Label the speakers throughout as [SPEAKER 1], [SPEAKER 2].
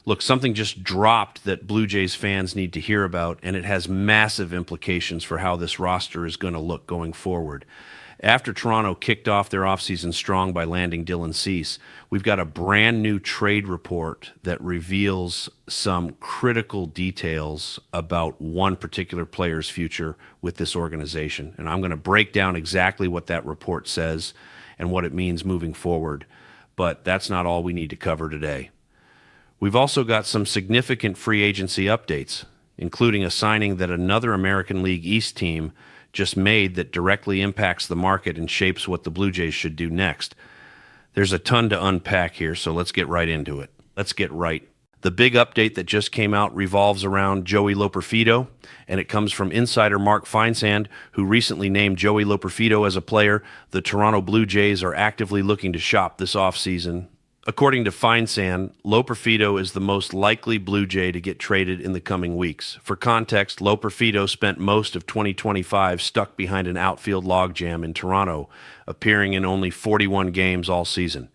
[SPEAKER 1] Look, something just dropped that Blue Jays fans need to hear about, and it has massive implications for how this roster is going to look going forward. After Toronto kicked off their offseason strong by landing Dylan Cease, we've got a brand new trade report that reveals some critical details about one particular player's future with this organization. And I'm going to break down exactly what that report says and what it means moving forward. But that's not all we need to cover today. We've also got some significant free agency updates, including a signing that another American League East team just made that directly impacts the market and shapes what the Blue Jays should do next. There's a ton to unpack here, so let's get right into it. Let's get right. The big update that just came out revolves around Joey Loperfido, and it comes from insider Mark Feinsand, who recently named Joey Loperfido as a player the Toronto Blue Jays are actively looking to shop this offseason. According to Feinsand, Loperfido is the most likely Blue Jay to get traded in the coming weeks. For context, Loperfido spent most of 2025 stuck behind an outfield logjam in Toronto, appearing in only 41 games all season.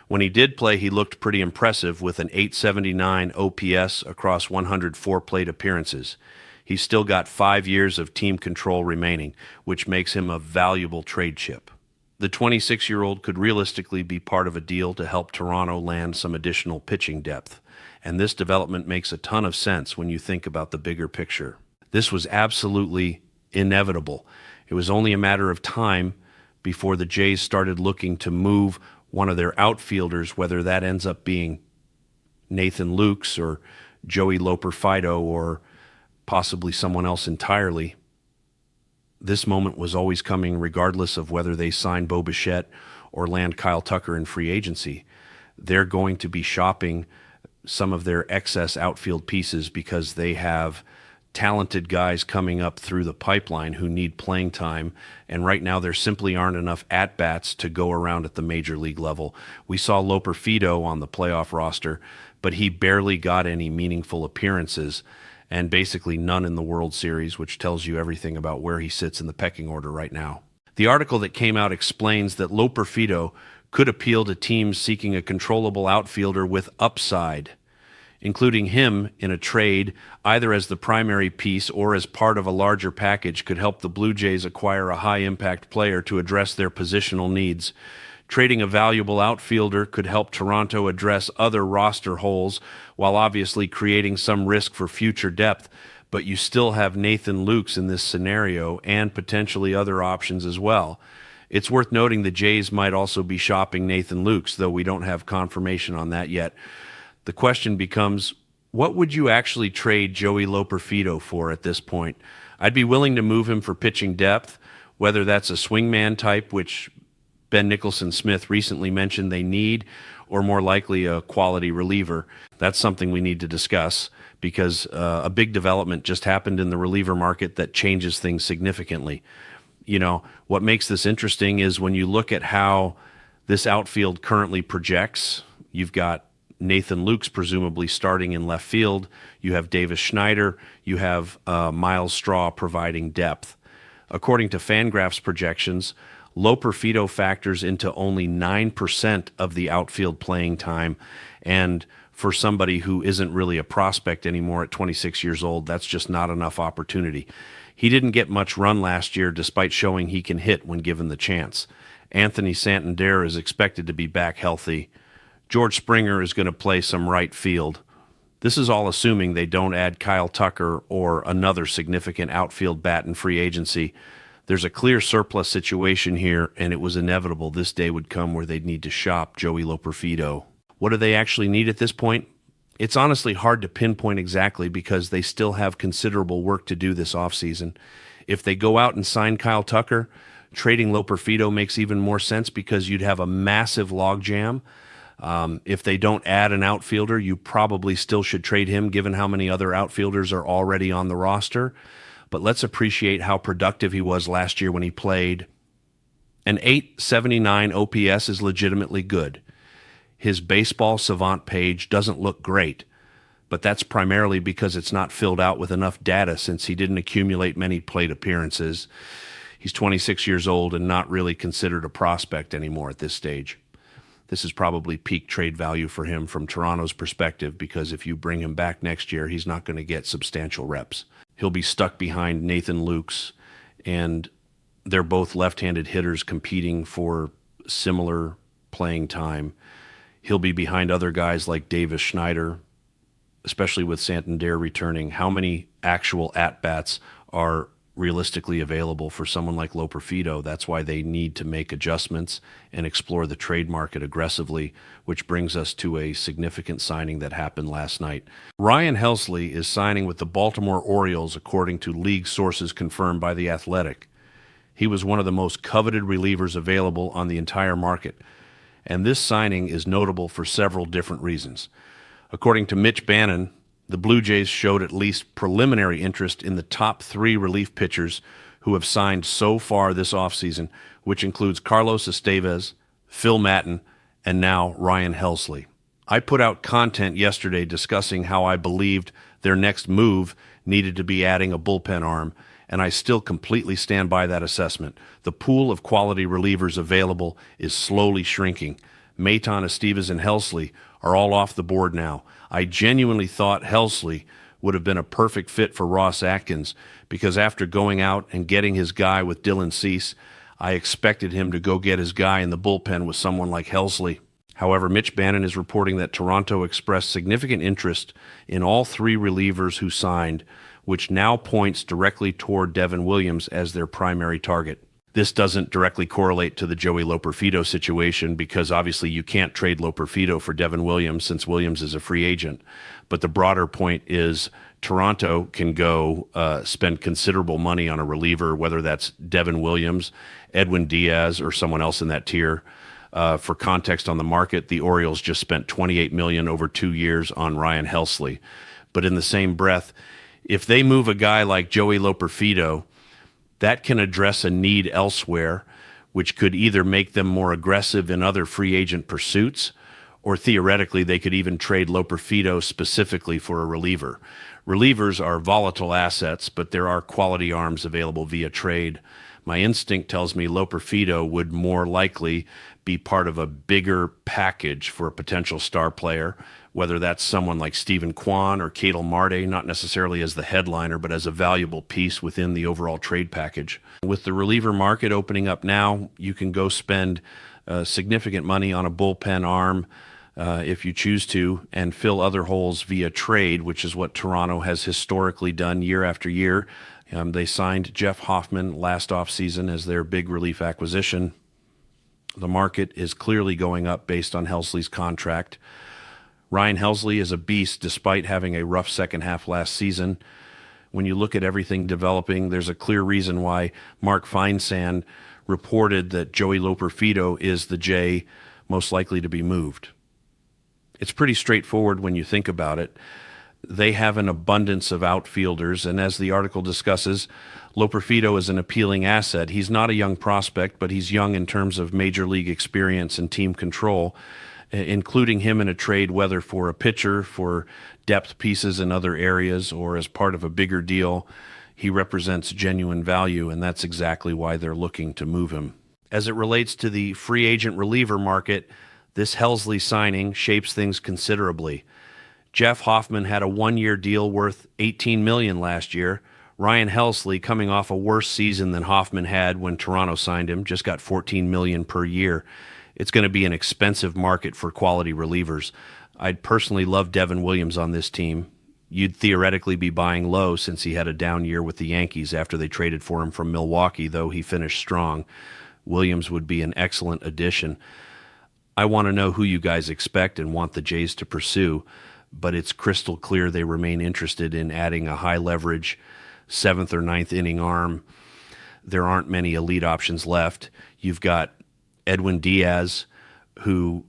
[SPEAKER 1] When he did play, he looked pretty impressive with an .879 OPS across 104 plate appearances. He's still got 5 years of team control remaining, which makes him a valuable trade chip. The 26-year-old could realistically be part of a deal to help Toronto land some additional pitching depth, and this development makes a ton of sense when you think about the bigger picture. This was absolutely inevitable. It was only a matter of time before the Jays started looking to move one of their outfielders, whether that ends up being Nathan Lukes or Joey Loperfido or possibly someone else entirely. This moment was always coming regardless of whether they sign Bo Bichette or land Kyle Tucker in free agency. They're going to be shopping some of their excess outfield pieces because they have talented guys coming up through the pipeline who need playing time, and right now there simply aren't enough at-bats to go around at the major league level. We saw Loperfido on the playoff roster, but he barely got any meaningful appearances, and basically none in the World Series, which tells you everything about where he sits in the pecking order right now. The article that came out explains that Loperfido could appeal to teams seeking a controllable outfielder with upside. Including him in a trade, either as the primary piece or as part of a larger package, could help the Blue Jays acquire a high-impact player to address their positional needs. Trading a valuable outfielder could help Toronto address other roster holes while obviously creating some risk for future depth, but you still have Nathan Lukes in this scenario and potentially other options as well. It's worth noting the Jays might also be shopping Nathan Lukes, though we don't have confirmation on that yet. The question becomes, what would you actually trade Joey Loperfido for at this point? I'd be willing to move him for pitching depth, whether that's a swingman type, which Ben Nicholson-Smith recently mentioned they need, or more likely a quality reliever. That's something we need to discuss because a big development just happened in the reliever market that changes things significantly. You know, what makes this interesting is when you look at how this outfield currently projects, you've got Nathan Lukes presumably starting in left field, you have Davis Schneider, you have Miles Straw providing depth. According to Fangraphs projections, Loperfido factors into only 9% of the outfield playing time, and for somebody who isn't really a prospect anymore at 26 years old, that's just not enough opportunity. He didn't get much run last year despite showing he can hit when given the chance. Anthony Santander is expected to be back healthy. George Springer is going to play some right field. This is all assuming they don't add Kyle Tucker or another significant outfield bat in free agency. There's a clear surplus situation here, and it was inevitable this day would come where they'd need to shop Joey Loperfido. What do they actually need at this point? It's honestly hard to pinpoint exactly because they still have considerable work to do this offseason. If they go out and sign Kyle Tucker, trading Loperfido makes even more sense because you'd have a massive logjam. If they don't add an outfielder, you probably still should trade him given how many other outfielders are already on the roster. But let's appreciate how productive he was last year when he played. An .879 OPS is legitimately good. His baseball savant page doesn't look great, but that's primarily because it's not filled out with enough data since he didn't accumulate many plate appearances. He's 26 years old and not really considered a prospect anymore at this stage. this is probably peak trade value for him from Toronto's perspective, because if you bring him back next year, he's not going to get substantial reps. He'll be stuck behind Nathan Lukes, and they're both left-handed hitters competing for similar playing time. He'll be behind other guys like Davis Schneider, especially with Santander returning. How many actual at-bats are realistically available for someone like Loperfido? That's why they need to make adjustments and explore the trade market aggressively, which brings us to a significant signing that happened last night. Ryan Helsley is signing with the Baltimore Orioles, according to league sources confirmed by The Athletic. He was one of the most coveted relievers available on the entire market, and this signing is notable for several different reasons. According to Mitch Bannon, the Blue Jays showed at least preliminary interest in the top 3 relief pitchers who have signed so far this offseason, which includes Carlos Estevez, Phil Maton, and now Ryan Helsley. I put out content yesterday discussing how I believed their next move needed to be adding a bullpen arm, and I still completely stand by that assessment. The pool of quality relievers available is slowly shrinking. Maton, Estevez, and Helsley are all off the board now. I genuinely thought Helsley would have been a perfect fit for Ross Atkins, because after going out and getting his guy with Dylan Cease, I expected him to go get his guy in the bullpen with someone like Helsley. However, Mitch Bannon is reporting that Toronto expressed significant interest in all 3 relievers who signed, which now points directly toward Devin Williams as their primary target. This doesn't directly correlate to the Joey Loperfido situation, because obviously you can't trade Loperfido for Devin Williams since Williams is a free agent. But the broader point is Toronto can go spend considerable money on a reliever, whether that's Devin Williams, Edwin Diaz, or someone else in that tier. For context on the market, the Orioles just spent $28 million over 2 years on Ryan Helsley. But in the same breath, if they move a guy like Joey Loperfido, that can address a need elsewhere, which could either make them more aggressive in other free agent pursuits, or theoretically they could even trade Loperfido specifically for a reliever. Relievers are volatile assets, but there are quality arms available via trade. My instinct tells me Loperfido would more likely be part of a bigger package for a potential star player, whether that's someone like Stephen Kwan or Cadel Marte, not necessarily as the headliner, but as a valuable piece within the overall trade package. With the reliever market opening up now, you can go spend significant money on a bullpen arm if you choose to, and fill other holes via trade, which is what Toronto has historically done year after year. They signed Jeff Hoffman last offseason as their big relief acquisition. The market is clearly going up based on Helsley's contract. Ryan Helsley is a beast despite having a rough second half last season. When you look at everything developing, there's a clear reason why Mark Feinsand reported that Joey Loperfido is the J most likely to be moved. It's pretty straightforward when you think about it. They have an abundance of outfielders, and as the article discusses, Loperfido is an appealing asset. He's not a young prospect, but he's young in terms of major league experience and team control. Including him in a trade, whether for a pitcher, for depth pieces in other areas, or as part of a bigger deal, he represents genuine value, and that's exactly why they're looking to move him. As it relates to the free agent reliever market, this Helsley signing shapes things considerably. Jeff Hoffman had a 1-year deal worth $18 million last year. Ryan Helsley, coming off a worse season than Hoffman had when Toronto signed him, just got $14 million per year. It's going to be an expensive market for quality relievers. I'd personally love Devin Williams on this team. You'd theoretically be buying low since he had a down year with the Yankees after they traded for him from Milwaukee, though he finished strong. Williams would be an excellent addition. I want to know who you guys expect and want the Jays to pursue, but it's crystal clear they remain interested in adding a high-leverage 7th or 9th inning arm. There aren't many elite options left. You've got Edwin Diaz, who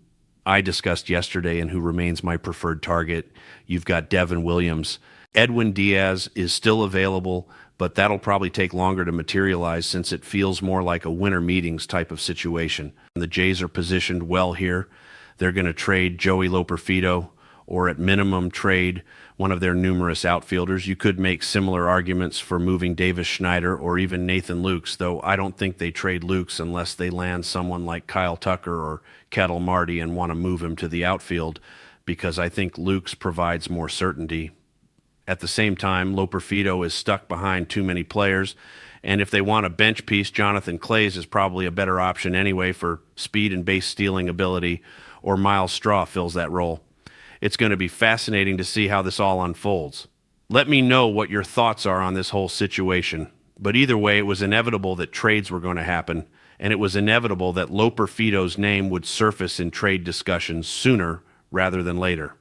[SPEAKER 1] I discussed yesterday and who remains my preferred target. You've got Devin Williams. Edwin Diaz is still available, but that'll probably take longer to materialize since it feels more like a winter meetings type of situation. The Jays are positioned well here. They're going to trade Joey Loperfido or at minimum trade one of their numerous outfielders. You could make similar arguments for moving Davis Schneider or even Nathan Lukes, though I don't think they trade Lukes unless they land someone like Kyle Tucker or Kettle Marty and want to move him to the outfield, because I think Lukes provides more certainty. At the same time, Loperfido is stuck behind too many players, and if they want a bench piece, Jonathan Clays is probably a better option anyway for speed and base stealing ability, or Miles Straw fills that role. It's going to be fascinating to see how this all unfolds. Let me know what your thoughts are on this whole situation. But either way, it was inevitable that trades were going to happen, and it was inevitable that Loperfido's name would surface in trade discussions sooner rather than later.